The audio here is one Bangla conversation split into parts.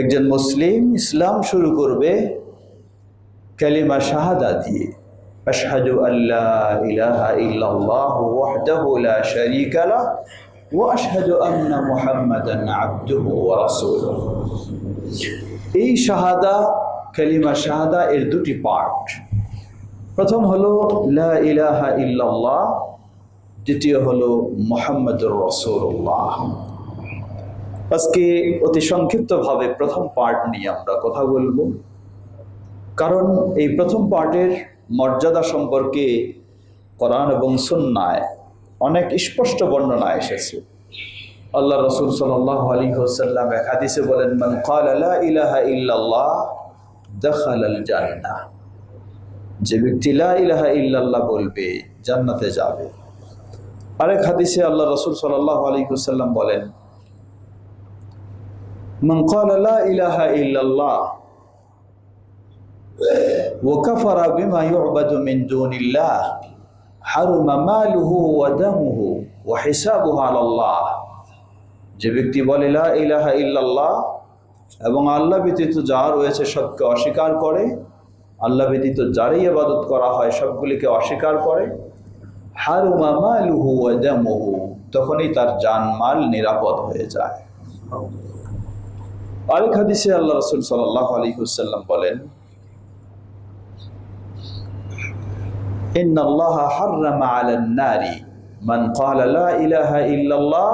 একজন মুসলিম ইসলাম শুরু করবে কালিমা শাহাদা দিয়ে, আশহাদু আল্লা ইলাহা ইল্লাল্লাহু ওয়াহদাহু লা শারীকা লাহু ওয়া আশহাদু আন্না মুহাম্মাদান আবদুহু ওয়া রাসূলুহু। এই শাহাদা, কালিমা শাহাদা এর দুটি পার্ট। প্রথম হলো লা ইলাহা ইল্লাল্লাহ, দ্বিতীয় হলো মুহাম্মাদুর রাসূলুল্লাহ। আজকে অতি সংক্ষিপ্তভাবে প্রথম পার্ট নিয়ে আমরা কথা বলবো, কারণ এই প্রথম পার্টের মর্যাদা সম্পর্কে কোরআন এবং সুন্নায় অনেক স্পষ্ট বর্ণনা এসেছে। আল্লাহ রাসূল সাল্লাল্লাহু আলাইহি ওয়াসাল্লাম এক হাদিসে বলেন, মান ক্বালা লা ইলাহা ইল্লাল্লাহ দাখালাল জান্নাহ। যে ব্যক্তি লা ইলাহা ইল্লাল্লাহ বলবে জান্নাতে যাবে। আরেক হাদিসে আল্লাহ রাসূল সাল্লাল্লাহু আলাইহি ওয়াসাল্লাম বলেন, মান ক্বালা লা ইলাহা ইল্লাল্লাহ ওয়া কাফারা বিমা ইউবাদু মিন দুনিল্লাহ হারুমা মালুহু ওয়া দামুহু ওয়া হিসাবুহু আলাল্লাহ। যে ব্যক্তি বলে লা ইলাহা ইল্লাল্লাহ এবং আল্লাহ ব্যতীত যা রয়েছে সবকে অস্বীকার করে, আল্লাহ ব্যতীত যারই ইবাদত করা হয় সবগুলিকে অস্বীকার করে, হারুমা মালুহু ওয়া দামুহু, তখনই তার জানমাল নিরাপদ হয়ে যায়। আরেক হাদিসে আল্লাহ রাসূল সাল্লাল্লাহু আলাইহি ওয়াসাল্লাম বলেন, ইন্নাল্লাহা হাররামা আলান নারি মান ক্বালা লা ইলাহা ইল্লাল্লাহ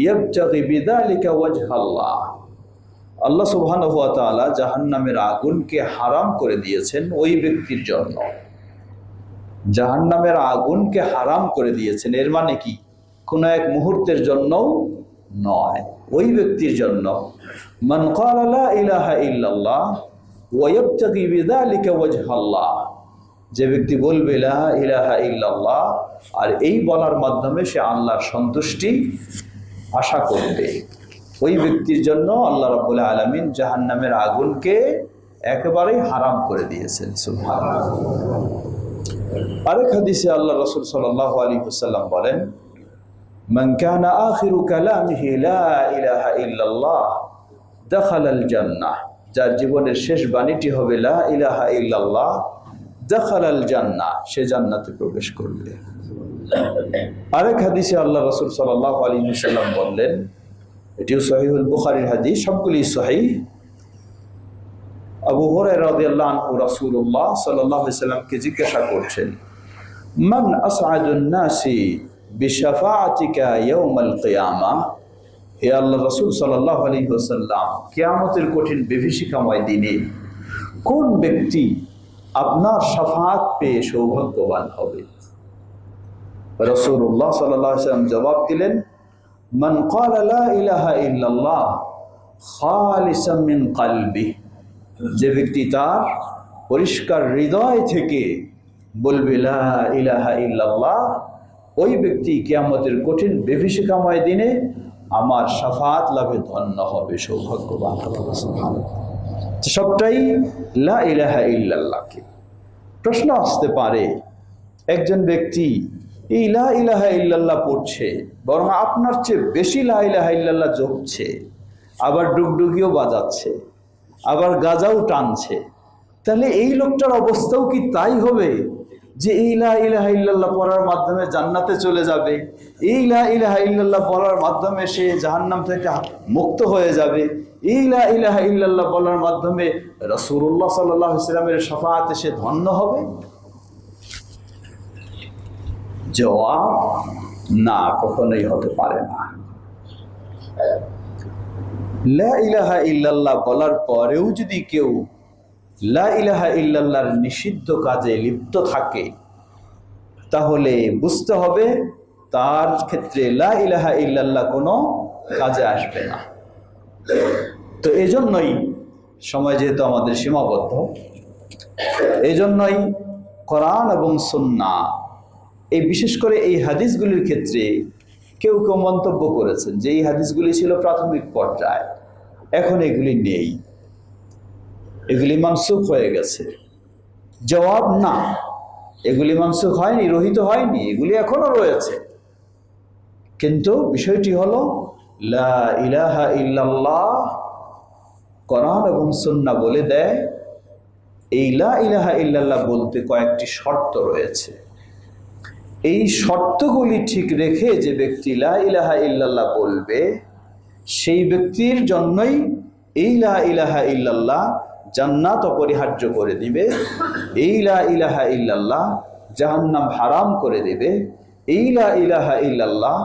ইয়াবতাগি বিযালিকা ওয়াজহাল্লাহ। আল্লাহ সুবহানাহু ওয়া তাআলা জাহান্নামের আগুনকে হারাম করে দিয়েছেন ওই ব্যক্তির জন্য। জাহান্নামের আগুনকে হারাম করে দিয়েছেন, এর মানে কি কোনো এক মুহূর্তের জন্য নয়, ওই ব্যক্তির জন্য। মান ক্বালা লা ইলাহা ইল্লাল্লাহ ওয়া ইয়াবতাগি বিযালিকা ওয়াজহাল্লাহ, যে ব্যক্তি বলবে লা ইলাহা ইল্লাল্লাহ আর এই বলার মাধ্যমে সে আল্লাহর সন্তুষ্টি আশা করবে, ওই ব্যক্তির জন্য আল্লাহ রাব্বুল আলামিন জাহান্নামের আগুনকে একেবারেই হারাম করে দিয়েছেন। সুবহানাল্লাহ। আরেক হাদিসে আল্লাহ রাসূল সাল্লাল্লাহু আলাইহি ওয়াসাল্লাম বলেন, মান কানা আখিরু কালামিহি লা ইলাহা ইল্লাল্লাহ দাখালাল জান্নাহ। যার জীবনের শেষ বাণীটি হবে লা ইলাহা ইল্লাল্লাহ দাখালাল জান্নাহ, সে জান্নাতে প্রবেশ করবে। আরেক হাদিসে আল্লাহ রাসূল সাল্লাল্লাহু আলাইহি ওয়াসাল্লাম বললেন, এটিও সহিহুল বুখারীর হাদিস, সবগুলি সহিহ। আবু হুরায়রা রাদিয়াল্লাহু আনহু রাসূলুল্লাহ সাল্লাল্লাহু আলাইহি ওয়াসাল্লামকে জিজ্ঞাসা করছেন, মান আসআদুন নাসি বিশাফাআতিকা ইয়াউমাল কিয়ামাহ। হে আল্লাহর রাসূল সাল্লাল্লাহু আলাইহি ওয়াসাল্লাম, কিয়ামতের কঠিন বিভীষিকাময় দিনে কোন ব্যক্তি আপনার শাফাআত পেয়ে সৌভাগ্যবান হবে? রাসূলুল্লাহ সাল্লাল্লাহু আলাইহি ওয়াসাল্লাম জবাব দিলেন, মান ক্বালা লা ইলাহা ইল্লাল্লাহ খালিসাম মিন কলবি। যে ব্যক্তি তার পরিষ্কার হৃদয় থেকে বলবে লা ইলাহা ইল্লাল্লাহ, ওই ব্যক্তি কিয়ামতের কঠিন বিভীষিকাময় দিনে আমার শাফাআত লাভে ধন্য হবে, সৌভাগ্যবান হবে। সুবহানাল্লাহ। সবটাই লা ইলাহা ইল্লাল্লাহকে। প্রশ্ন আসতে পারে, একজন ব্যক্তি এই লা ইলাহা ইল্লাল্লাহ পড়ছে, বরং আপনার চেয়ে বেশি লা ইলাহা ইল্লাল্লাহ জপছে, আবার ডুগডুগিও বাজাচ্ছে, আবার গাজাও টানছে, তাহলে এই লোকটার অবস্থাও কি তাই হবে যে এই লা ইলাহা ইল্লাল্লাহ পড়ার মাধ্যমে জান্নাতে চলে যাবে, এই লা ইলাহা ইল্লাল্লাহ বলার মাধ্যমে সে জাহান্নাম থেকে মুক্ত হয়ে যাবে, এই লা ইলাহা ইল্লাল্লাহ বলার মাধ্যমে রাসূলুল্লাহ সাল্লাল্লাহু আলাইহি ওয়াসাল্লামের শাফাআতে সে ধন্য হবে? জবাব না, কখনোই হতে পারে না। লা ইলাহা ইল্লাল্লাহ বলার পরেও যদি কেউ লা ইলাহা ইল্লাল্লাহর নিষিদ্ধ কাজে লিপ্ত থাকে, তাহলে বুঝতে হবে তার ক্ষেত্রে লা ইলাহা ইল্লাল্লাহ কোনো কাজে আসবে না। তো এজন্যই, সময় যেহেতু আমাদের সীমাবদ্ধ, এজন্যই কোরআন এবং সুন্নাহ, এই বিশেষ করে এই হাদিসগুলির ক্ষেত্রে কেউ কেউ মন্তব্য করেছেন যে এই হাদিসগুলি ছিল প্রাথমিক পর্যায়ে, এখন এগুলি নেই, এগুলি মানসুখ হয়ে গেছে। জবাব না, এগুলি মানসুখ হয়নি, রহিত হয়নি, এগুলি এখনো রয়েছে। কিন্তু বিষয়টি হলো লা ইলাহা ইল্লাল্লাহ কোরআন এবং সুন্নাহ বলে দেয় এই লা ইলাহা ইল্লাল্লাহ বলতে কয়েকটি শর্ত রয়েছে। এই শর্তগুলি ঠিক রেখে যে ব্যক্তি লা ইলাহা ইল্লাল্লাহ বলবে, সেই ব্যক্তির জন্যই এই লা ইলাহা ইল্লাল্লাহ জান্নাত অপরিহার্য করে দিবে, এই লা ইলাহা ইল্লাল্লাহ জাহান্নাম হারাম করে দেবে, এই লা ইলাহা ইল্লাল্লাহ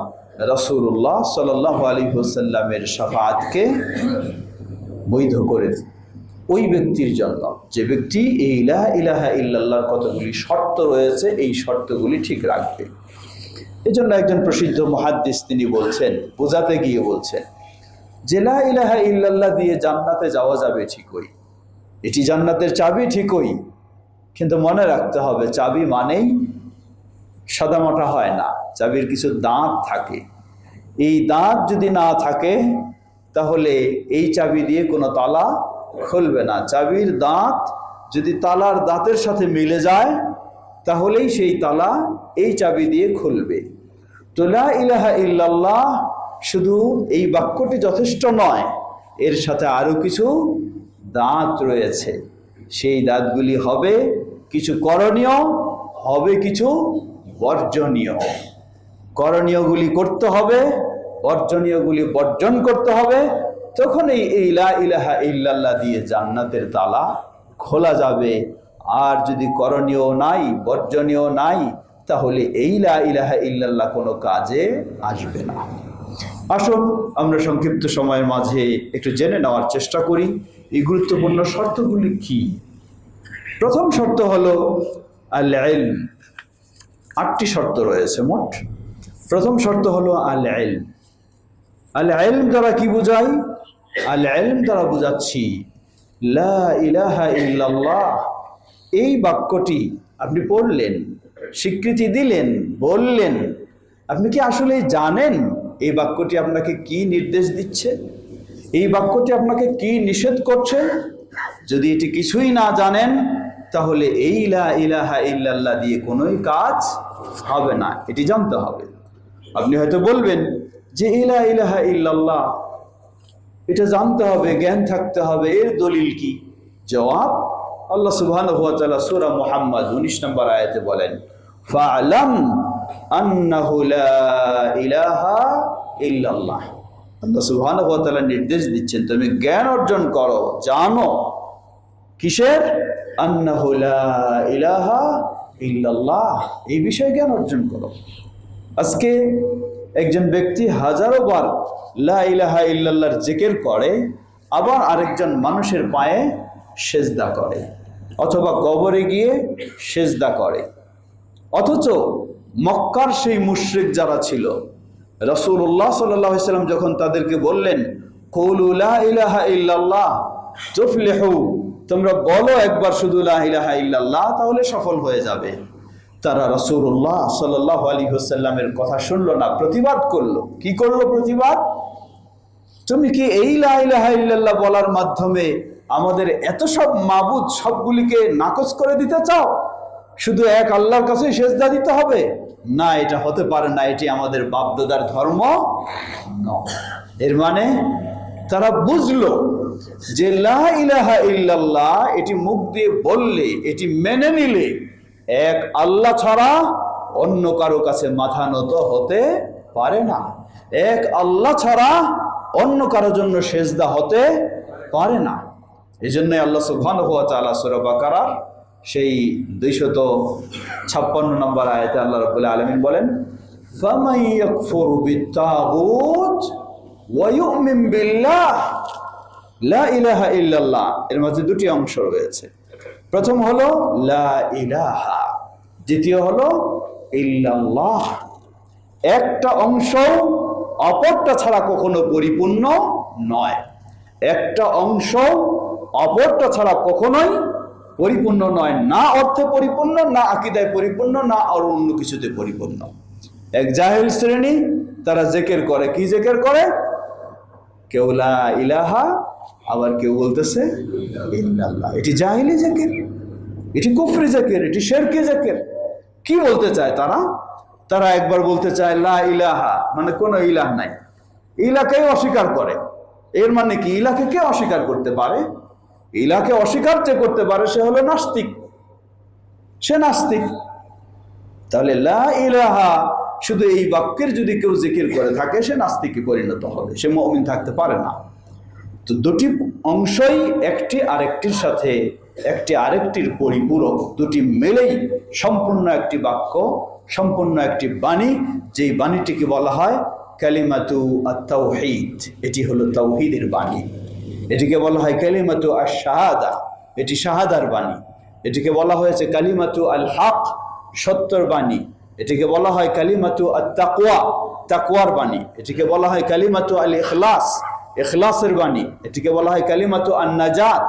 রাসূলুল্লাহ সাল্লাল্লাহু আলাইহি ওয়াসাল্লামের শাফাআতকে বৈধ করে দেবে ওই ব্যক্তির জন্য, যে ব্যক্তি এই লা ইলাহা ইল্লাল্লাহর কতগুলি শর্ত রয়েছে এই শর্তগুলি ঠিক রাখবে। এজন্য একজন প্রসিদ্ধ মুহাদ্দিস তিনি বলছেন, বোঝাতে গিয়ে বলছেন যে লা ইলাহা ইল্লাল্লাহ দিয়ে জান্নাতে যাওয়া যাবে ঠিকই, এটি জান্নাতের চাবি ঠিকই, কিন্তু মনে রাখতে হবে চাবি মানেই সাদামাটা হয় না, চাবির কিছু দাঁত থাকে। এই দাঁত যদি না থাকে তাহলে এই চাবি দিয়ে কোনো তালা খুলবে না। চাবির দাঁত যদি তালার দাঁতের সাথে মিলে যায় তাহলেই সেই তালা এই চাবি দিয়ে খুলবে। তো লা ইলাহা ইল্লাল্লাহ শুধু এই বাক্যটি যথেষ্ট নয়, এর সাথে আরো কিছু দাঁত রয়েছে। সেই দাঁতগুলি হবে কিছু করণীয়, হবে কিছু বর্জনীয়। করণীয়গুলি করতে হবে, বর্জনীয়গুলি বর্জন করতে হবে, তখনই এই লা ইলাহা ইল্লাল্লাহ দিয়ে জান্নাতের তালা খোলা যাবে। আর যদি করণীয় নাই, বর্জনীয় নাই, তাহলে এই লা ইলাহা ইল্লাল্লাহ কোনো কাজে আসবে না। আসুন আমরা সংক্ষিপ্ত সময়ের মাঝে একটু জেনে নেওয়ার চেষ্টা করি এই গুরুত্বপূর্ণ শর্তগুলি কি। প্রথম শর্ত হলো আল ইলম। 8টি শর্ত রয়েছে মোট। প্রথম শর্ত হলো আল ইলম। আল ইলম দ্বারা কি বোঝাই? আল ইলম দ্বারা বোঝাচ্ছি লা ইলাহা ইল্লাল্লাহ এই বাক্যটি আপনি পড়লেন, স্বীকৃতি দিলেন, বললেন, আপনি কি আসলে জানেন এই বাক্যটি আপনাকে কি নির্দেশ দিচ্ছে, এই বাক্যটি আপনাকে কি নিষেধ করছে? যদি এটি কিছুই না জানেন তাহলে এই লা ইলাহা ইল্লাল্লাহ দিয়ে কোনোই কাজ হবে না, এটি জানতে হবে। আপনি হয়তো বলবেন যে লা ইলাহা ইল্লাল্লাহ এটা জানতে হবে, জ্ঞান থাকতে হবে, এর দলিল কি? জবাব, আল্লাহ সুবহানাহু ওয়া তাআলা সূরা মুহাম্মদ 19 নম্বর আয়াতে বলেন ফা'লাম আন্নাহু লা ইলাহা ইল্লাল্লাহ। আল্লাহ সুবহানাহু ওয়া তাআলা নির্দেশ দিচ্ছেন তুমি জ্ঞান অর্জন করো, জানো কিসের? আন্নাহু লা ইলাহা ইল্লাল্লাহ, এই বিষয়ে জ্ঞান অর্জন করো। আজকে একজন ব্যক্তি হাজারো বার লা ইলাহা ইল্লাল্লাহর জিকির করে, আবার আরেকজন মানুষের পায়ে সেজদা করে অথবা কবরে গিয়ে সেজদা করে। অথচ মক্কার সেই মুশরিক যারা ছিল, রাসূলুল্লাহ সাল্লাল্লাহু আলাইহি ওয়াসাল্লাম যখন তাদেরকে বললেন কুলু লা ইলাহা ইল্লাল্লাহ তুফলিহু, তোমরা বলো একবার শুধু লা ইলাহা ইল্লাল্লাহ তাহলে সফল হয়ে যাবে, তারা রাসূলুল্লাহ সাল্লাল্লাহু আলাইহি ওয়াসাল্লামের কথা শুনলো না, প্রতিবাদ করলো। কি করলো প্রতিবাদ? তুমি কি এই লা ইলাহা ইল্লাল্লাহ বলার মাধ্যমে আমাদের এত সব মাবুদ সবগুলিকে নাকচ করে দিতে চাও? শুধু এক আল্লাহর কাছে সেজদা দিতে হবে? না, এটা হতে পারে না, এটি আমাদের বাপদাদার ধর্ম নয়। এর মানে তারা বুঝলো যে লা ইলাহা ইল্লাল্লাহ এটি মুখ দিয়ে বললে, এটি মেনে নিলে এক আল্লাহ ছাড়া অন্য কারো কাছে মাথা নত হতে পারে না, এক আল্লাহ ছাড়া অন্য কারোর জন্য সেজদা হতে পারে না। এই জন্যই আল্লাহ সুবহানাহু ওয়া তাআলা সূরা বাকারার সেই 256 নম্বর আয়াতে আল্লাহ রাব্বুল আলামিন বলেন ফামান ইয়াকফুরু বিত-তাগুত ওয়া ইউমিন বিল্লাহ, লা ইলাহা ইল্লাল্লাহ এর মধ্যে দুটি অংশ রয়েছে। প্রথম হলো লা ইলাহা, দ্বিতীয় হলো ইল্লাল্লাহ। একটা অংশ অপরটা ছাড়া কখনো পরিপূর্ণ নয়, একটা অংশ অপরটা ছাড়া কখনোই পরিপূর্ণ নয়, না অর্থে পরিপূর্ণ, না আকীদায় পরিপূর্ণ, না আর অন্য কিছুতে পরিপূর্ণ। এক জাহেল শ্রেণী তারা জিকির করে, কি জিকির করে? কেউ লা ইলাহা, আবার কেউ বলতেছে ইল্লাল্লাহ। এটি জাহেলি জিকির, এটি কুফরি জিকির, এটি শিরকি জিকির। কি বলতে চায় তারা? তারা একবার বলতে চায় লা ইলাহা মানে কোনো ইলাহ নাই, ইলাহকে অস্বীকার করে। এর মানে কি? ইলাকে কে অস্বীকার করতে পারে? ইলাকে অস্বীকার যে করতে পারে সে হলো নাস্তিক, সে নাস্তিক। তাহলে লা ইলাহা শুধু এই বাক্যের যদি কেউ জিকির করে থাকে সে নাস্তিকে পরিণত হবে, সে মুমিন থাকতে পারে না। তো দুটি অংশই একটি আরেকটির সাথে, একটি আরেকটির পরিপূরক, দুটি মিলেই সম্পূর্ণ একটি বাক্য, সম্পূর্ণ একটি বাণী, যেই বাণীটিকে বলা হয় কালিমাতু আত-তাওহীদ। এটি হলো তাওহীদের বাণী। এটিকে বলা হয় কালিমাতু আশ-শাহাদা, এটি শাহাদার বাণী। এটিকে বলা হয়েছে কালিমাতু আল হক, সত্যর বাণী। এটিকে বলা হয় কালিমাতু আত-তাকওয়া, তাকওয়ার বাণী। এটিকে বলা হয় কালিমাতু আল ইখলাস, ইখলাসের বাণী। এটিকে বলা হয় কালিমাতু আন-নাজাত,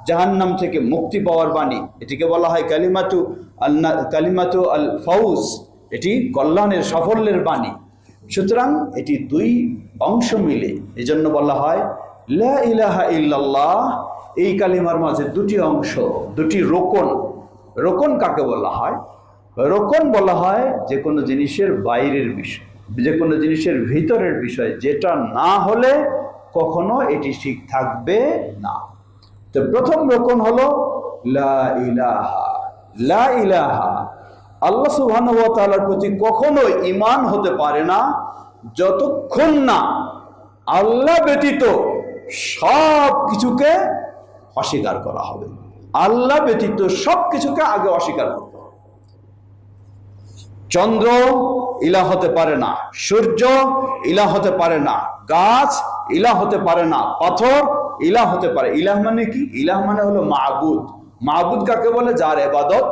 জাহান্নাম থেকে মুক্তি পাওয়ার বাণী। এটিকে বলা হয় কালিমাতু আল ফাউজ, এটি কল্যাণের, সাফল্যের বাণী। সুতরাং এটি দুই অংশ মিলে, এজন্য বলা হয় লা ইলাহা ইল্লাল্লাহ। এই কালিমার মাঝে দুটি অংশ, দুটি রোকন। রোকন কাকে বলা হয়? রোকন বলা হয় যে কোনো জিনিসের বাইরের বিষয়, যে কোনো জিনিসের ভিতরের বিষয়, যেটা না হলে কখনো এটি ঠিক থাকবে না। তো প্রথম রোকন হলো লা ইলাহা। লা ইলাহা, আল্লাহ সুবহানাহু ওয়া তাআলার প্রতি কখনোই ঈমান হতে পারে না যতক্ষণ না আল্লাহ ব্যতীত সব কিছুকে অস্বীকার করা হবে। আল্লাহ ব্যতীত সব কিছুকে আগে অস্বীকার করতে হবে। চন্দ্র ইলাহ হতে পারে না, সূর্য ইলাহ হতে পারে না, গাছ ইলাহ হতে পারে না, পাথর ইলাহ হতে পারে। ইলাহ মানে কি? ইলাহ মানে হলো মাবুদ। মাবুদ কাকে বলে? যার ইবাদত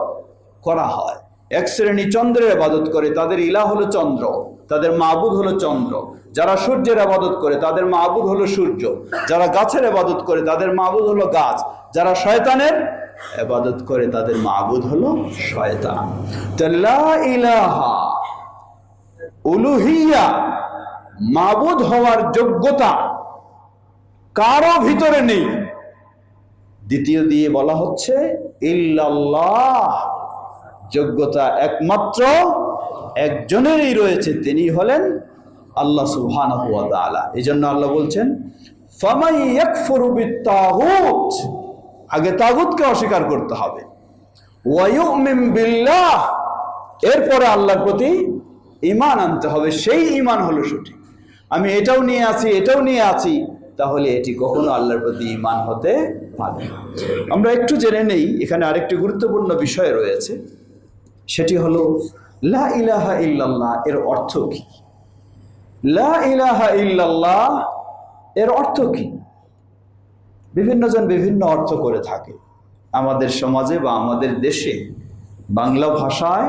করা হয়। এক শ্রেণী চন্দ্রের ইবাদত করে, তাদের ইলাহ হলো চন্দ্র, তাদের মাবুদ হলো চন্দ্র। যারা সূর্যের ইবাদত করে তাদের মাবুদ হলো সূর্য। যারা গাছের ইবাদত করে তাদের মাবুদ হলো গাছ। যারা শয়তানের ইবাদত করে তাদের মাবুদ হলো শয়তান। তো লা ইলাহা, উলুহিয়া, মাবুদ হওয়ার যোগ্যতা কারো ভিতরে নেই। দ্বিতীয় দিয়ে বলা হচ্ছে ইল্লাল্লাহ, যোগ্যতা একমাত্র একজনেরই রয়েছে, তিনি হলেন আল্লাহ সুবহানাহু ওয়া তাআলা। এজন্য আল্লাহ বলছেন ফামান ইয়াকফুরু বিত-তাগুত, আগে তাগুতকে অস্বীকার করতে হবে। ওয়া ইউমিন বিল্লাহ, এরপরে আল্লাহর প্রতি ঈমান আনতে হবে। সেই ঈমান হলো সঠিক। আমি এটাও নিয়ে আছি, এটাও নিয়ে আছি, তাহলে এটি কখনো আল্লাহর প্রতি ঈমান হতে পারে না। আমরা একটু জেনে নেই, এখানে আরেকটি গুরুত্বপূর্ণ বিষয় রয়েছে, সেটি হলো লা ইলাহা ইল্লাল্লাহ এর অর্থ কি? লা ইলাহা ইল্লাল্লাহ এর অর্থ কি? বিভিন্ন জন বিভিন্ন অর্থ করে থাকে। আমাদের সমাজে বা আমাদের দেশে বাংলা ভাষায়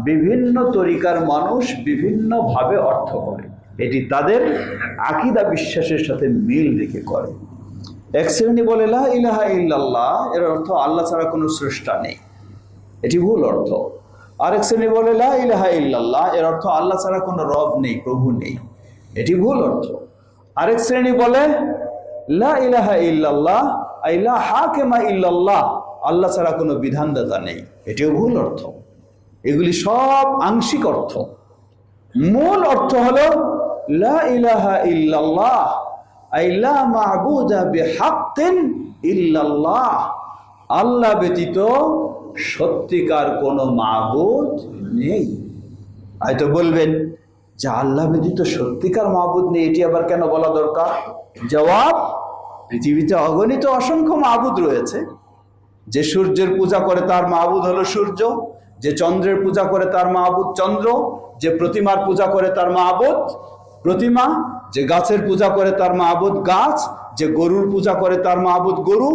বিভিন্ন তরিকার মানুষ বিভিন্নভাবে অর্থ করে। এটি তাদের আকীদা বিশ্বাসের সাথে মিল রেখে করে। এক শ্রেণী বলে লা ইলাহা ইল্লাল্লাহ এর অর্থ আল্লাহ ছাড়া কোনো স্রষ্টা নেই, এটি ভুল অর্থ। আরেক শ্রেণী বলে লা ইলাহা ইল্লাল্লাহ এর অর্থ আল্লাহ ছাড়া কোনো রব নেই, প্রভু নেই, এটি ভুল অর্থ। আরেক শ্রেণী বলে লা ইলাহা ইল্লাল্লাহ আই লা হাকিমা ইল্লাল্লাহ, আল্লাহ ছাড়া কোনো বিধানদাতা নেই, এটিও ভুল অর্থ। এগুলি সব আংশিক অর্থ। মূল অর্থ হলো লা ইলাহা ইল্লাল্লাহ আই লা মা'বুদা বিহাক্কিন ইল্লাল্লাহ, আল্লাহ ব্যতীত সত্যিকার কোনো মাবুদ নেই। হয়তো বলবেন যে আল্লাহ ব্যতীত সত্যিকার মাবুদ নেই, এটি আবার কেন বলা দরকার? জবাব, পৃথিবীতে অগণিত অসংখ্য মাবুদ রয়েছে। যে সূর্যের পূজা করে তার মাবুদ হলো সূর্য, যে চন্দ্রের পূজা করে তার মাবুদ চন্দ্র, যে প্রতিমার পূজা করে তার মাবুদ প্রতিমা, যে গাছের পূজা করে তার মাবুদ গাছ, যে গরুর পূজা করে তার মাবুদ গরু।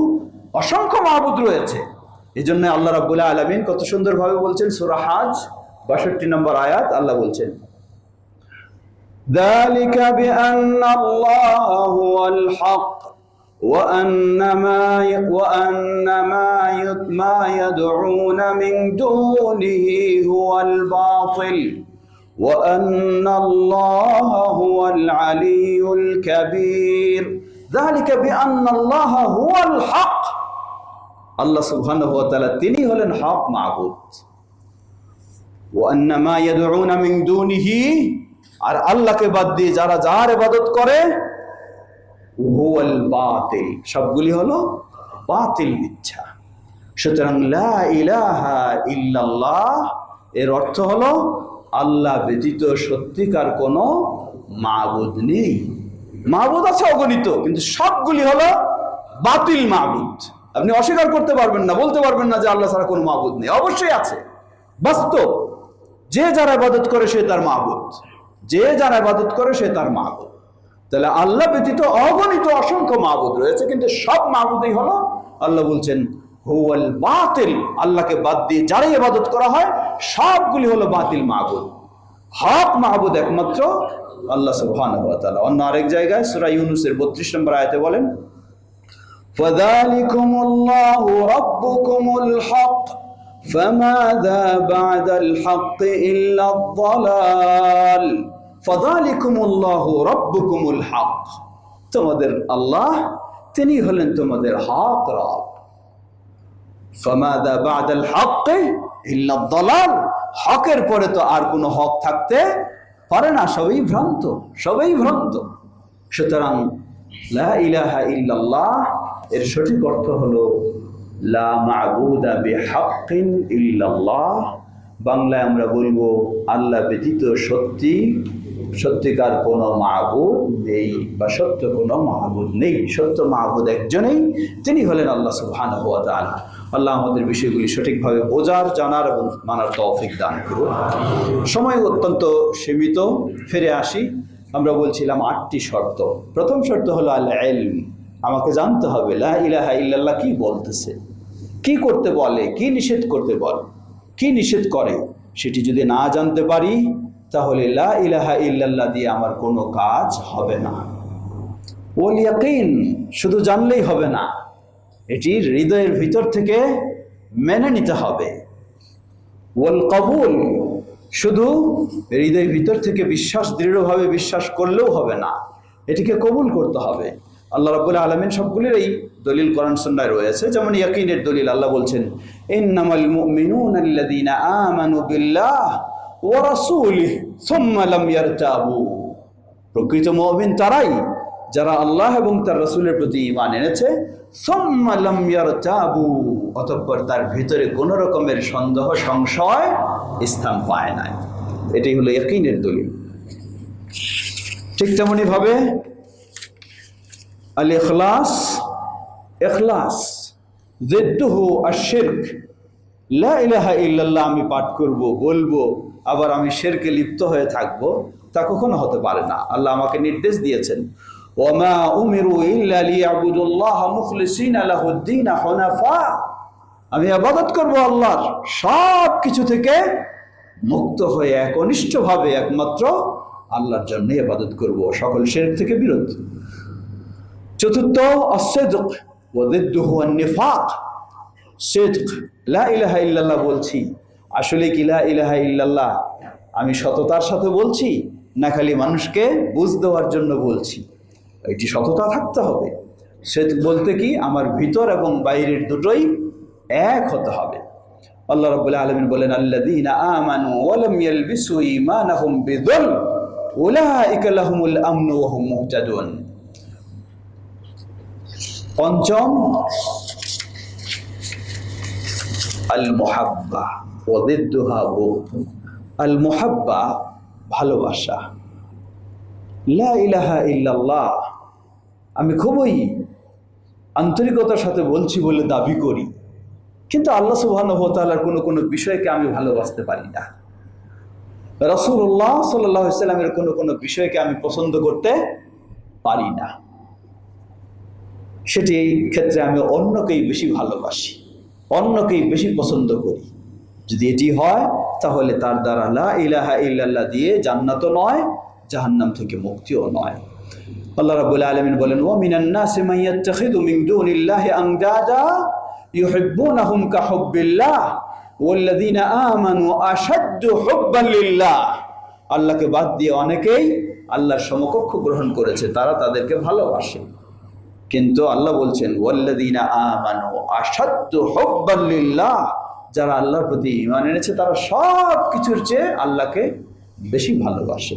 অসংখ্য মাবুদ রয়েছে। এই জন্য আল্লাহ রাব্বুল আলামিন কত সুন্দরভাবে বলছেন, সূরা হাজ ৬২ নম্বর আয়াত, আল্লাহ বলছেন যালিকা বিআন্নাল্লাহা হুয়াল হক ওয়া আন্নামা ইয়াদউনা মিন দুনিহি হুয়াল বাতিল ওয়া আন্নাল্লাহা হুয়াল আলিয়্যুল কাবীর। যালিকা বিআন্নাল্লাহা হুয়াল হক, আল্লাহ সুবহানাহু ওয়া তাআলা তিনি হলেন হক মাবুদ। ওয়া আন্নামা ইয়াদউনা মিন দুনিহি, আর আল্লাহকে বাদ দিয়ে যারা যার ইবাদত করে হুয়াল বাতিল, সবগুলি হলো বাতিল মিথ্যা। সুতরাং লা ইলাহা ইল্লাল্লাহ এর অর্থ হলো আল্লাহ ব্যতীত সত্যিকার কোনো মাবুদ নেই। মাবুদ আছে অগণিত, কিন্তু সবগুলি হলো বাতিল মাবুদ। আপনি অস্বীকার করতে পারবেন না, বলতে পারবেন না যে আল্লাহ ছাড়া কোনো মাবুদ নেই। অবশ্যই আছে, বাস্তব। যে যারা ইবাদত করে সে তার মাবুদ, যে যারা ইবাদত করে সে তার মাবুদ। তাহলে আল্লাহ ব্যতীত অগণিত অসংখ্য মাবুদ রয়েছে, কিন্তু সব মাবুদই হলো, আল্লাহ বলছেন হুয়াল বাতিল, আল্লাহকে বাদ দিয়ে যারাই ইবাদত করা হয় সবগুলি হলো বাতিল মাবুদ। হক মাবুদ একমাত্র আল্লাহ সুবহানাহু ওয়া তাআলা। অন্য আরেক জায়গায় সূরা ইউনূসের 32 নম্বর আয়াতে বলেন, ফাযালিকুমুল্লাহু রাব্বুকুমুল হক ফামাযা বা'দাল হক ইল্লা আদ-দালাল। ফাযালিকুমুল্লাহু রাব্বুকুমুল হক, তোমাদের আল্লাহ তিনি হলেন তোমাদের হক রব। ফামাযা বা'দাল হক ইল্লা আদ-দালাল, হকের পরে তো আর কোনো হক থাকতে পারে না, সবই ভ্রান্ত, সবই ভ্রান্ত। সুতরাং লা ইলাহা ইল্লাল্লাহ এর সঠিক অর্থ হলো লা মা'বুদা বিহাক্কিন ইল্লাল্লাহ। বাংলায় আমরা বলবো আল্লাহ ব্যতীত সত্যিকার কোনো মাবুদ নেই, বা সত্য কোনো মাবুদ নেই। সত্য মাবুদ একজনেই, তিনি হলেন আল্লাহ সুবহানাহু ওয়া তাআলা। আল্লাহ আমাদের বিষয়গুলি সঠিকভাবে বোঝার, জানার এবং মানার তৌফিক দান করুন। সময় অত্যন্ত সীমিত, ফিরে আসি। আমরা বলছিলাম 8টি শর্ত। প্রথম শর্ত হলো আল ইলম, আমাকে জানতে হবে লা ইলাহা ইল্লাল্লাহ কি বলতেছে, কি করতে বলে, কি নিষেধ করতে বলে, কি নিষেধ করে, সেটি যদি না জানতে পারি তাহলে লা ইলাহা ইল্লাল্লাহ দিয়ে আমার কোনো কাজ হবে না। ওয়াল ইয়াকিন, শুধু জানলেই হবে না, এটি হৃদয়ের ভিতর থেকে মেনে নিতে হবে। ওয়াল কবুল, শুধু হৃদয়ের ভিতর থেকে বিশ্বাস, দৃঢ়ভাবে বিশ্বাস করলেও হবে না, এটিকে কবুল করতে হবে। আল্লাহ রাব্বুল আলামিন সবগুলির এই দলিল কোরআন সুন্নাহয় রয়েছে। যেমন ইয়াকিনের দলিল, আল্লাহ বলছেন ইন্নামাল মুমিনুনা আল্লাযীনা আমানু বিল্লাহ ওয়া রাসূলিহি সুম্মা লাম ইয়ারতাবু। প্রকৃত মুমিন তারাই যারা আল্লাহ এবং তার রাসূলের প্রতি ঈমান এনেছে, সুম্মা লাম ইয়ারতাবু, অতঃপর তার ভিতরে কোনো রকমের সন্দেহ সংশয় স্থান পায় না। এটাই হলো ইয়াকিনের দলিল। ঠিক তেমনি ভাবে আল ইখলাস, ইখলাস জিদ্দুহু আশ-শিরক। লা ইলাহা ইল্লাল্লাহ আমি পাঠ করব, বলবো, আবার আমি শিরকে লিপ্ত হয়ে থাকব, তা কখনো হতে পারে না। আল্লাহ আমাকে নির্দেশ দিয়েছেন ওয়ামা উমিরু ইল্লা লিয়াবুদুল্লাহ মুখলিসিনা লাহুদ-দীন হুনাফা, আমি ইবাদত করব আল্লাহর সব কিছু থেকে মুক্ত হয়ে একনিষ্ঠভাবে একমাত্র আল্লাহর জন্য ইবাদত করব, সকল শিরক থেকে বিরত। চতুর্থ as-sidq ওয়া দিদ্দুহু an-নিফাক। সিদক, লা ইলাহা ইল্লাল্লাহ বলছি, আসলে কি লা ইলাহা ইল্লাল্লাহ আমি সততার সাথে বলছি, না খালি মানুষকে বুঝ দেওয়ার জন্য বলছি? এটি সততা থাকতে হবে। সিদক বলতে কি, আমার ভিতর এবং বাইরের দুটোই এক হতে হবে। আল্লাহ রাব্বুল আলামিন বলেন আল্লাযীনা আমানু ওয়া লাম ইয়ালবিসু ঈমানাহুম বিযুলম উলাইকা লাহুমুল আমনু ওয়া হুম মুহতাদুন। পঞ্চম আল মুহাব্বা ওয়া দিদ্দুহা বুগদ। আল মুহাব্বা ভালোবাসা। লা ইলাহা ইল্লাল্লাহ আমি খুবই আন্তরিকতার সাথে বলছি বলে দাবি করি, কিন্তু আল্লাহ সুবহানাহু ওয়া তাআলার কোনো বিষয়কে আমি ভালোবাসতে পারি না। রাসূলুল্লাহ সাল্লাল্লাহু আলাইহি ওয়াসাল্লামের কোনো বিষয়কে আমি পছন্দ করতে পারি না। সেটি ক্ষেত্রে আমি অন্যকেই বেশি ভালোবাসি, অন্যকেই বেশি পছন্দ করি। যদি এটি হয় তাহলে তার দ্বারা লা ইলাহা ইল্লাল্লাহ দিয়ে জান্নাতও নয়, জাহান্নাম থেকে মুক্তিও নয়। আল্লাহ রাব্বুল আলামিন বলেন ওয়া মিনান নাসি মান ইয়াত্তাখিযু মিন দুনিল্লাহি আনদাদা ইউহিব্বুনাহুম কাহুব্বিল্লাহ ওয়াল্লাযীনা আমানু আশাদ্দু হুব্বান লিল্লাহ। আল্লাহকে বাদ দিয়ে অনেকেই আল্লাহর সমকক্ষ গ্রহণ করেছে, তারা তাদেরকে ভালোবাসে। কিন্তু আল্লাহ বলছেন ওয়াল্লাযীনা আমানু আশাদ্দু হুব্বান লিল্লাহ, যারা আল্লাহর প্রতি ঈমান এনেছে তারা সব কিছুর চেয়ে আল্লাহকে বেশি ভালোবাসে।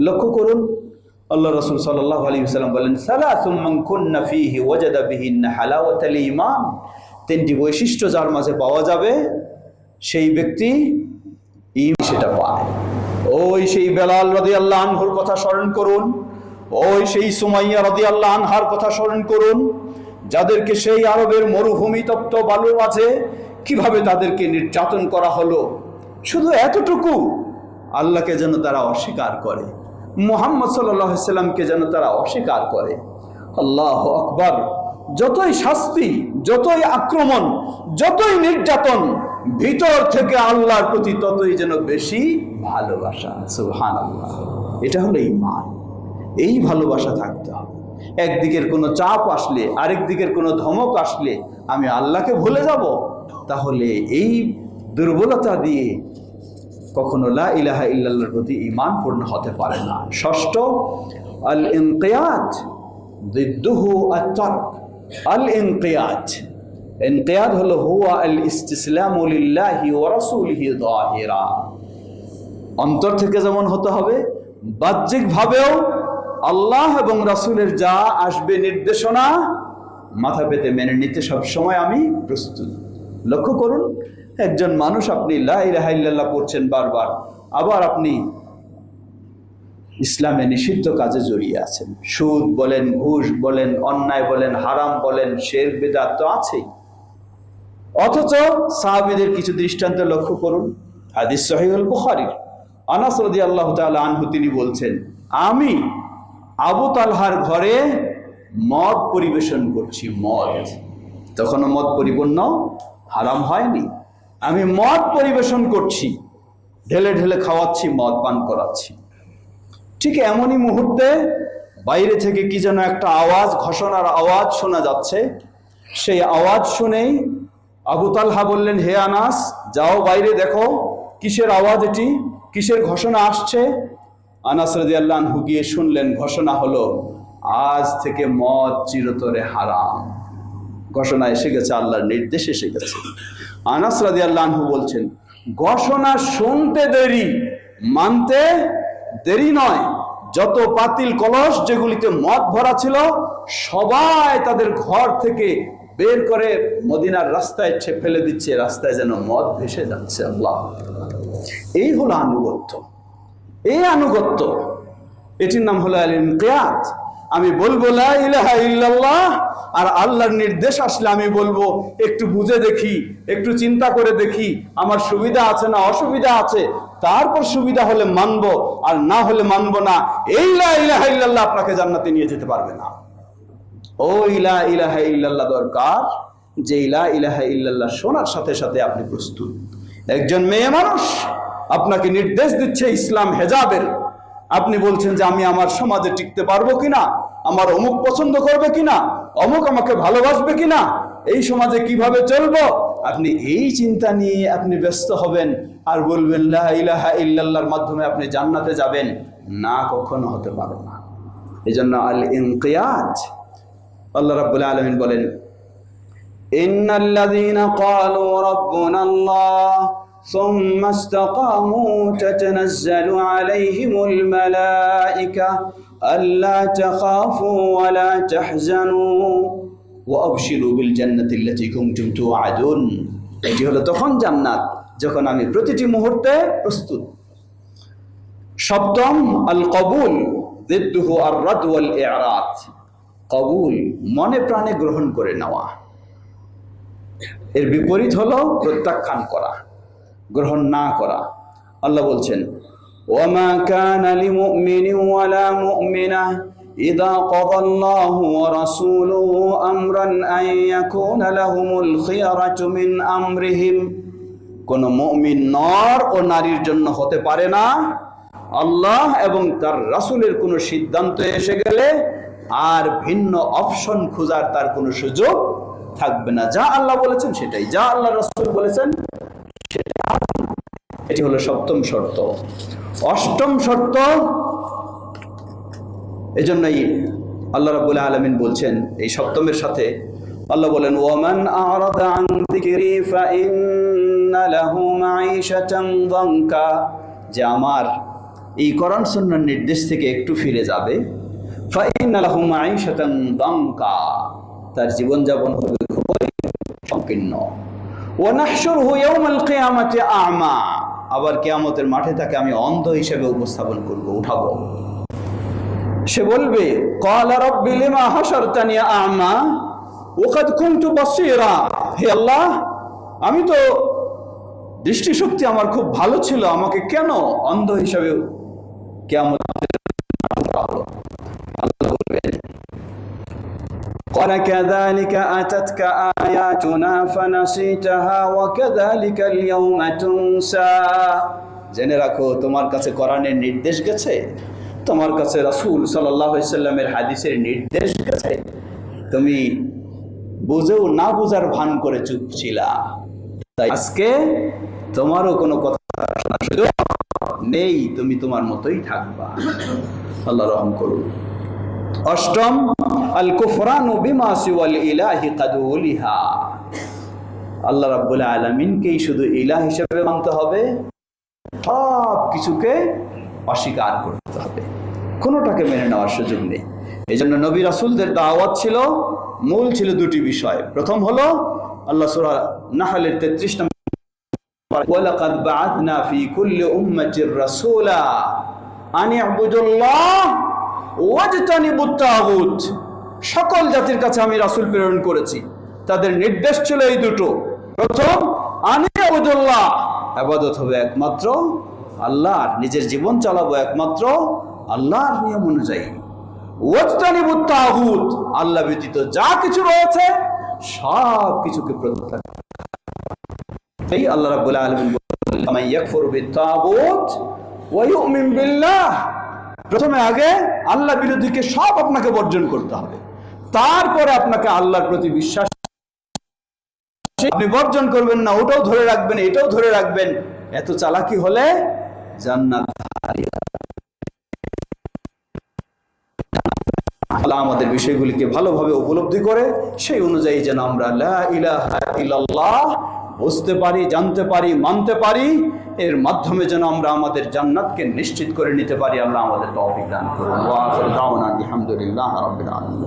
লক্ষ্য করুন আল্লাহ রাসূল সাল্লাল্লাহু আলাইহি ওয়াসাল্লাম বলেন, সালাসুম মান কুন্না ফীহি ওয়াজাদা বিহিন্না হালাওয়াতাল ঈমান। তিনটি বৈশিষ্ট্য যার মাঝে পাওয়া যাবে সেই ব্যক্তি ঈমান সেটা পায়। ওই সেই বেলাল রাদিয়াল্লাহু আনহুর কথা স্মরণ করুন, ওই সেই সুমাইয়া রাদিয়াল্লাহু আনহার কথা স্মরণ করুন, যাদেরকে সেই আরবের মরুভূমি তপ্ত বালুর মাঝে কিভাবে তাদেরকে নির্যাতন করা হলো। শুধু এতটুকু, আল্লাহকে যেন তারা অস্বীকার করে, মুহাম্মদ সাল্লাল্লাহু আলাইহি সাল্লামকে যেন তারা অস্বীকার করে। আল্লাহু আকবার। যতই শাস্তি, যতই আক্রমণ, যতই নির্যাতন, ভিতর থেকে আল্লাহর প্রতি ততই যেন বেশি ভালোবাসা। সুবহানাল্লাহ। এটা হলো ঈমান। এই ভালোবাসা থাকতে হবে। একদিকের কোনো চাপ আসলে, আরেক দিকের কোনো ধমক আসলে আমি আল্লাহকে ভুলে যাব, তাহলে এই দুর্বলতা দিয়ে কখনো লা ইলাহা ইল্লাল্লাহর প্রতি ঈমান পূর্ণ হতে পারে না। ষষ্ঠ, আল ইনকিয়াদ দিদ্দুহু আত-তারক। আল ইনকিয়াদ, ইনকিয়াদ হলো হুয়া আল ইসতিসলামু লিল্লাহি ওয়া রাসূলিহি যাহিরা। অন্তর থেকে যেমন হতে হবে, বাহ্যিকভাবেও আল্লাহ এবং রাসূলের যা আসবে নির্দেশনা মাথা পেতে মেনে নিতে সবসময় আমি প্রস্তুত। লক্ষ্য করুন, একজন মানুষ, আপনি লা ইলাহা ইল্লাল্লাহ পড়ছেন বারবার, আবার আপনি ইসলামে নিষিদ্ধ কাজে জড়িয়ে আছেন। সুদ বলেন, ঘুষ বলেন, অন্যায় বলেন, হারাম বলেন, শিরক বিদআত তো আছেই। অথচ সাহাবীদের কিছু দৃষ্টান্ত লক্ষ্য করুন। হাদিস সহিহুল বুখারীর, আনাস রাদিয়াল্লাহু তাআলা আনহু তিনি বলছেন, আমি আবু তালহার ঘরে মদ পরিবেশন করছি। মদ তখনও মদ পরিপূর্ণ হারাম হয়নি। আমি মদ পরিবেশন করছি, ঢেলে ঢেলে খাওয়াচ্ছি, মদ পান করাচ্ছি। ঠিক এমনই মুহূর্তে বাইরে থেকে কি যেন একটা আওয়াজ, ঘোষণার আওয়াজ শোনা যাচ্ছে। সেই আওয়াজ শুনেই আবু তালহা বললেন, হে আনাস, যাও বাইরে দেখো কিসের আওয়াজ এটি, কিসের ঘোষণা আসছে। আনাস রাদিয়াল্লাহু আনহু গিয়ে শুনলেন, ঘোষণা হলো আজ থেকে মদ চিরতরে হারাম। ঘোষণা এসে গেছে, আল্লাহর নির্দেশ এসে গেছে। আনাস রাদিয়াল্লাহু আনহু বলছেন, ঘোষণা শুনতে দেরি, মানতে দেরি নয়। যত পাতিল কলস যেগুলিতে মদ ভরা ছিল সবাই তাদের ঘর থেকে বের করে মদিনার রাস্তায় ফেলে দিচ্ছে, রাস্তায় যেন মদ ভেসে যাচ্ছে। আল্লাহ, এই হলো আনুগত্য। এই আনুগত্য, এটির নাম হলো আল ইনকিয়াদ। আমি বলবো লা ইলাহা ইল্লাল্লাহ, আর আল্লাহর নির্দেশ আসলে আমি বলবো একটু বুঝে দেখি, একটু চিন্তা করে দেখি আমার সুবিধা আছে না অসুবিধা আছে, তারপর সুবিধা হলে মানবো, আর না হলে মানবো না। এই লা ইলাহা ইল্লাল্লাহ আপনাকে জান্নাতে নিয়ে যেতে পারবে না। ওই লা ইলাহা ইল্লাল্লাহ দরকার, যে লা ইলাহা ইল্লাল্লাহ শোনার সাথে সাথে আপনি প্রস্তুত। একজন মেয়ে মানুষ আপনাকে নির্দেশ দিচ্ছে ইসলাম হেজাবের, আপনি বলছেন যে আমি আমার সমাজে টিকতে পারবো কিনা, আমার অমুক পছন্দ করবে কিনা, অমুক আমাকে ভালোবাসবে কিনা, এই সমাজে কিভাবে চলবো, আপনি এই চিন্তা নিয়ে আপনি ব্যস্ত হবেন আর বলবেন লা ইলাহা ইল্লাল্লাহর মাধ্যমে আপনি জান্নাতে যাবেন, না, কখনো হতে পারে না। এজন্য আল ইনকিয়াদ, আল্লাহ রাব্বুল আলামিন বলেন, ইন্নাল্লাযীনা ক্বালু রাব্বুনাল্লাহ সুম্মা ইসতাকামু তাতানাজ্জালু আলাইহিমুল মালায়েকা আল্লা তাখাফু ওয়া লা তাহজানু ওয়া আবশিরু বিল জান্নাতি আল্লাতী কুনতুম তুআদুন। এটি হলো তখন জান্নাত যখন আমি প্রতিটি মুহূর্তে প্রস্তুত। সপ্তম, আল কবুল দিদ্দুহু আর রাদ ওয়াল ইরাদ। কবুল, মনে প্রাণে গ্রহণ করে নেওয়া। এর বিপরীত হলো প্রত্যাখ্যান করা, গ্রহণ না করা। আল্লাহ বলছেন, ওয়ামা কানা লিমুমিনিন ওয়ালা মুমিনা ইযা ক্বাদাল্লাহু ওয়া রাসূলুহু আমরান আন ইয়াকুনা লাহুমুল খিয়ারাতু মিন আমরিহিম। কোন মুমিন নর ও নারীর জন্য হতে পারে না আল্লাহ এবং তার রাসূলের কোন সিদ্ধান্ত এসে গেলে আর ভিন্ন অপশন খোঁজার তার কোনো সুযোগ থাকবে না। যা আল্লাহ বলেছেন সেটাই, যা আল্লাহ রাসূল বলেছেন সেটা। এটি হলো সপ্তম শর্ত। অষ্টম শর্ত, এজন্যই আল্লাহ রাব্বুল আলামিন বলছেন এই সপ্তমের সাথে আল্লাহ বলেন, ওয়ামান আ'রাদা আন যিকরি ফাইন্না লাহু মাঈশাতান যানকা। যে আমার এই কোরআন সুন্নাহর নির্দেশ থেকে একটু ফিরে যাবে, ফাইন্না লাহু মাঈশাতান দানকা, তার জীবনযাপন হবে খুবই সংকীর্ণ। ওয়া নাহশুরুহু ইয়াওমাল কিয়ামাতি আ'মা, আবার কিয়ামতের মাঠে তাকে আমি অন্ধ হিসেবে উপস্থাপন করব, উঠাবো। সে বলবে ক্বালা রাব্বি লিমা হাশারতানি আ'মা ওয়া কাদ কুনতু বাসীরা, হে আল্লাহ, আমি তো দৃষ্টিশক্তি আমার খুব ভালো ছিল, আমাকে কেন অন্ধ হিসেবে কিয়ামতের মাঠে উঠানো হলো? আল্লাহ বলবেন قال كذلك أتتك آياتنا فنسيتها وكذلك اليوم تنسى, জেনে রাখো তোমার কাছে কোরআনের নির্দেশ গেছে, তোমার কাছে রাসূল সাল্লাল্লাহু আলাইহি সাল্লামের হাদিসের নির্দেশ গেছে, তুমি বুঝেও না বুঝার ভান করে চুপ ছিলা, তাই আজকে তোমারও কোনো কথা শোনার সুযোগ নেই, তুমি তোমার মতোই থাকবা। আল্লাহ রহম করুন। অষ্টম, আল কুফরানু বিমা সিওয়াল ইলাহি কাদ উলিহা, আল্লাহ রাব্বুল আলামিনকেই শুধু ইলাহ হিসেবে মানতে হবে, সব কিছুকে অস্বীকার করতে হবে, কোনোটাকে মেনে নেওয়ার সুযোগ নেই। এই জন্য নবী রাসূলদের দাওয়াত ছিল, মূল ছিল দুটি বিষয়। প্রথম হলো আল্লাহ সূরা নাহলের 33 নম্বর, ওয়ালাকাদ বাআথনা ফি কুল্লি উম্মাতির রাসূলা আন ইবুদুল্লাহ ওয়াজতানিবুত তাগুত, সকল জাতির কাছে আমি রাসূল প্রেরণ করেছি, তাদের নির্দেশ ছিল এই দুটো। প্রথম, আন ইবুদুল্লাহ, ইবাদত হবে একমাত্র আল্লাহর, নিজের জীবন চালাবো একমাত্র আল্লাহর নিয়ম অনুযায়ী। ওয়াজতানিবুত তাগুত, আল্লাহ ব্যতীত যা কিছু রয়েছে সব কিছুকে প্রত্যাখ্যান। এই আল্লাহ রাব্বুল আলামিন বলেন মান ইয়াকফুরু বিত-তাগুত ওয়া ইউমিন বিল্লাহ, প্রথমে আগে আল্লাহ বিরোধীকে সব আপনাকে বর্জন করতে হবে, তারপরে আপনাকে আল্লাহর প্রতি বিশ্বাস। আপনি বর্জন করবেন না, ওটাও ধরে রাখবেন, এটাও ধরে রাখবেন, এত চালাকি হলে জান্নাত হারিয়ে যাবে। আল্লাহ আমাদের বিষয়গুলিকে ভালোভাবে উপলব্ধি করে সেই অনুযায়ী যেন আমরা লা ইলাহা ইল্লাল্লাহ বুঝতে পারি, জানতে পারি, মানতে পারি, এর মাধ্যমে যেন আমরা আমাদের জান্নাতকে নিশ্চিত করে নিতে পারি। আল্লাহ আমাদের তৌফিক দান করুন। ওয়া আখিরু দাওয়ানা আলহামদুলিল্লাহি রাব্বিল আলামিন।